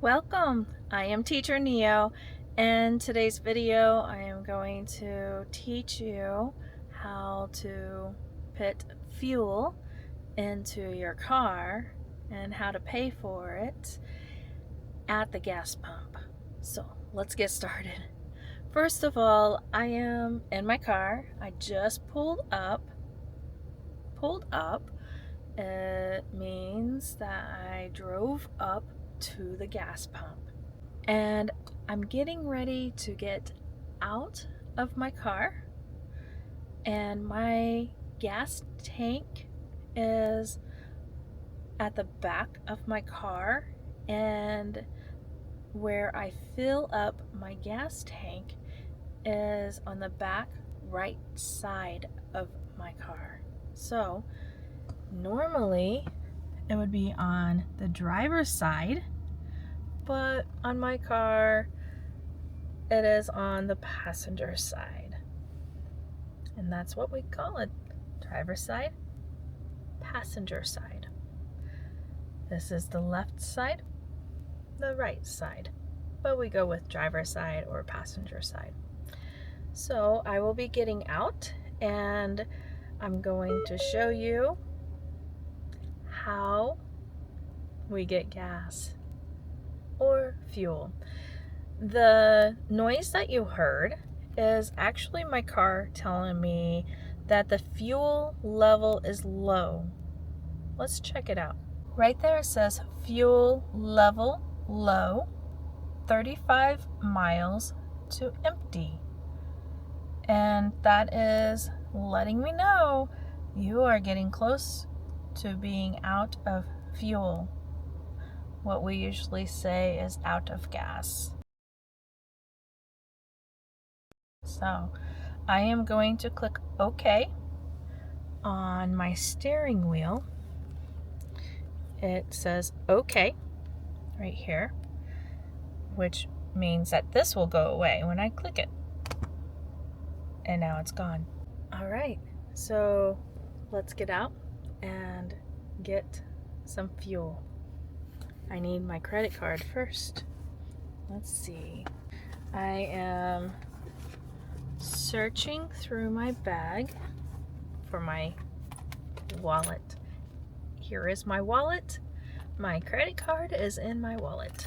Welcome! I am Teacher Neo, and today's video I am going to teach you how to put fuel into your car and how to pay for it at the gas pump. So let's get started. First of all, I am in my car. I just pulled up. It means that I drove up to the gas pump, and I'm getting ready to get out of my car, and my gas tank is at the back of my car, and where I fill up my gas tank is on the back right side of my car. So normally it would be on the driver's side, but on my car it is on the passenger side, and that's what we call it: driver's side, passenger side. This is the left side, the right side, but we go with driver's side or passenger side. So I will be getting out, and I'm going to show you how we get gas or fuel. The noise that you heard is actually my car telling me that the fuel level is low. Let's check it out. Right there it says fuel level low, 35 miles to empty. And that is letting me know you are getting close to being out of fuel. What we usually say is out of gas. So I am going to click OK on my steering wheel. It says OK right here, which means that this will go away when I click it. And now it's gone. All right, so let's get out and get some fuel. I need my credit card first. Let's see. I am searching through my bag for my wallet. Here is my wallet. My credit card is in my wallet.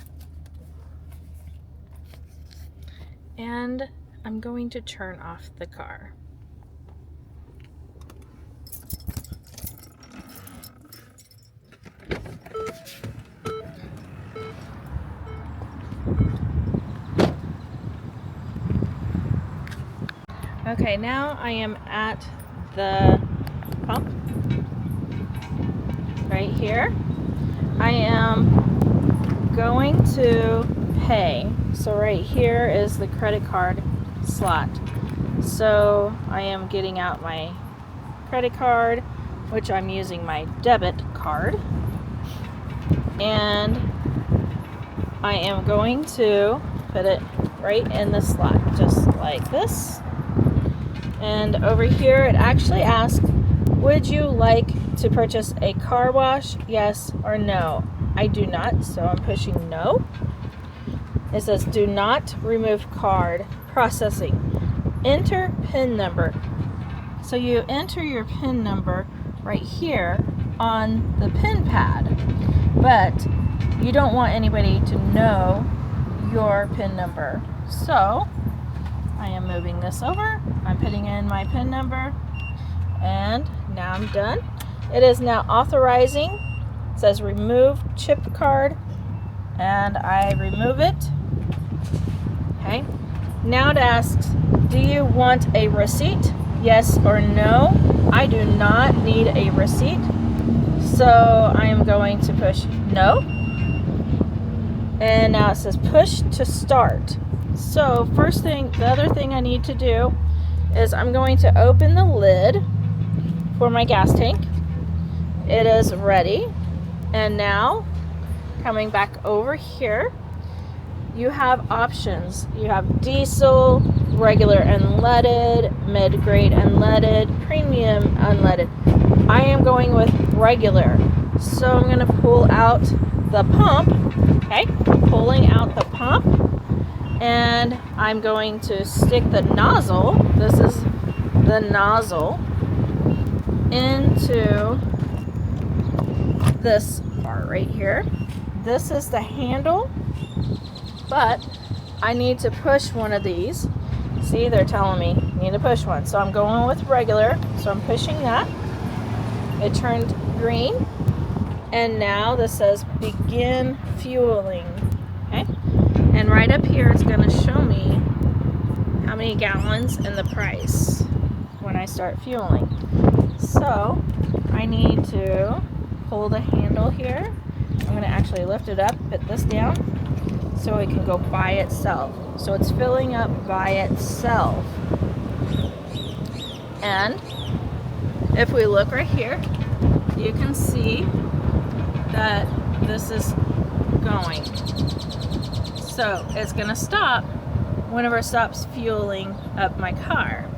And I'm going to turn off the car. Okay, now I am at the pump right here. I am going to pay. So right here is the credit card slot. So I am getting out my credit card, which I'm using my debit card, and I am going to put it right in the slot, just like this. And over here it actually asks, would you like to purchase a car wash, yes or no? I do not, so I'm pushing no. It says do not remove card, processing, enter PIN number. So you enter your PIN number right here on the PIN pad, but you don't want anybody to know your PIN number. So I am moving this over. I'm putting in my PIN number, and now I'm done. It is now authorizing. It says remove chip card, and I remove it. Okay. Now it asks, do you want a receipt? Yes or no? I do not need a receipt, so I am going to push no. And now it says push to start. So the other thing I need to do is I'm going to open the lid for my gas tank. It is ready. And now, coming back over here, you have options. You have diesel, regular unleaded, mid-grade unleaded, premium unleaded. I am going with regular. So I'm going to pull out the pump Okay, pulling out the pump, and I'm going to stick the nozzle, this is the nozzle, into this part right here. This is the handle, but I need to push one of these. See, they're telling me you need to push one. So I'm going with regular, so I'm pushing that. It turned green, and now this says begin fueling. Okay, and right up here it's going to show me how many gallons and the price when I start fueling. So I need to pull the handle here. I'm going to actually lift it up, put this down, so it can go by itself. So it's filling up by itself. And if we look right here, you can see that this is going. So it's going to stop whenever it stops fueling up my car,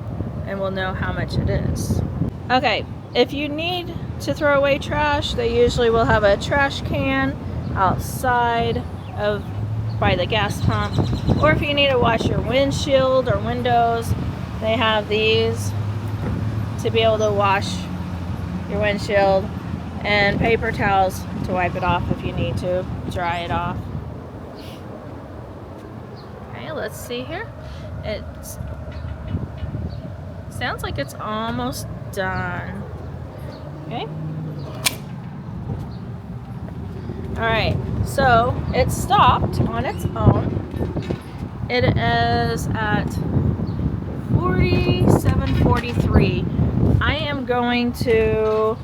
and we'll know how much it is. Okay, if you need to throw away trash, they usually will have a trash can outside of by the gas pump, or if you need to wash your windshield or windows, they have these to be able to wash your windshield, and paper towels to wipe it off if you need to dry it off. Okay, let's see here. It sounds like it's almost done. Okay. Alright, so it stopped on its own. It is at 47:43. I am going to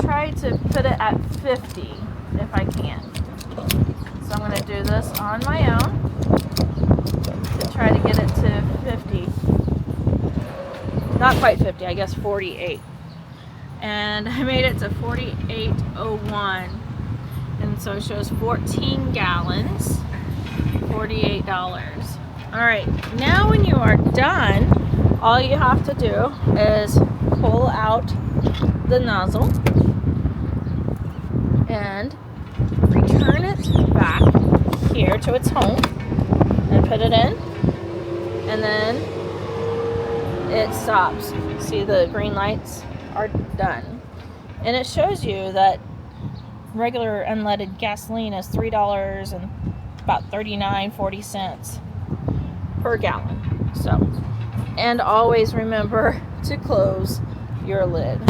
try to put it at 50 if I can. So I'm going to do this on my own to try to get it to 50. Not quite 50, I guess 48. And I made it to 48.01, and so it shows 14 gallons, $48. Alright, now when you are done, all you have to do is pull out the nozzle and return it back here to its home and put it in, and then it stops. See, the green lights are done, and it shows you that regular unleaded gasoline is $3 and about 39.40 cents per gallon. So, and always remember to close your lid.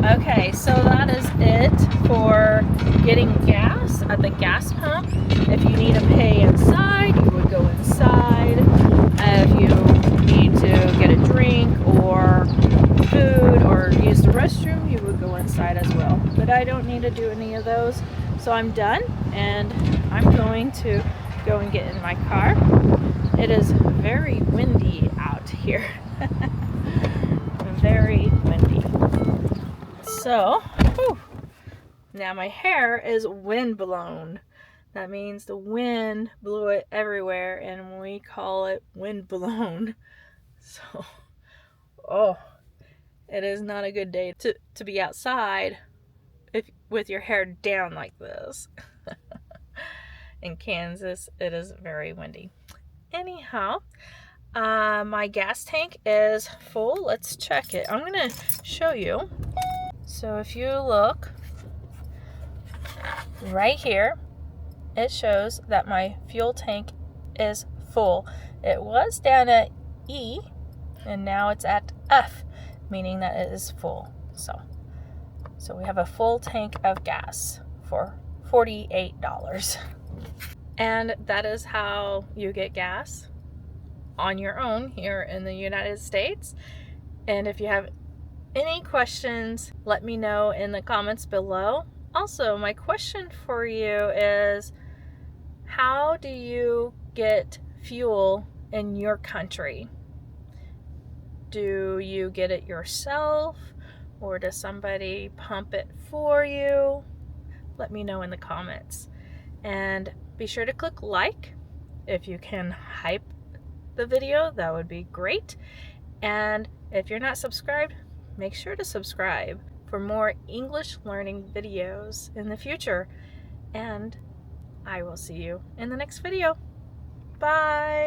Okay, so that is it for getting gas at the gas pump. If you need to pay inside, you would go inside. If you need to get a drink or food or use the restroom, you would go inside as well. But I don't need to do any of those, so I'm done, and I'm going to go and get in my car. It is very windy out here. Very windy. So, whew, now my hair is wind blown. That means the wind blew it everywhere, and we call it wind blown. So, oh, it is not a good day to be outside with your hair down like this. In Kansas, it is very windy. Anyhow, my gas tank is full. Let's check it. I'm going to show you. So if you look right here, it shows that my fuel tank is full. It was down at E, and now it's at F, meaning that it is full. So we have a full tank of gas for $48. And that is how you get gas on your own here in the United States. And if you have any questions, let me know in the comments below. Also, my question for you is, how do you get fuel in your country? Do you get it yourself, or does somebody pump it for you? Let me know in the comments. And be sure to click like. If you can hype the video, that would be great. And if you're not subscribed, make sure to subscribe for more English learning videos in the future. and I will see you in the next video. Bye!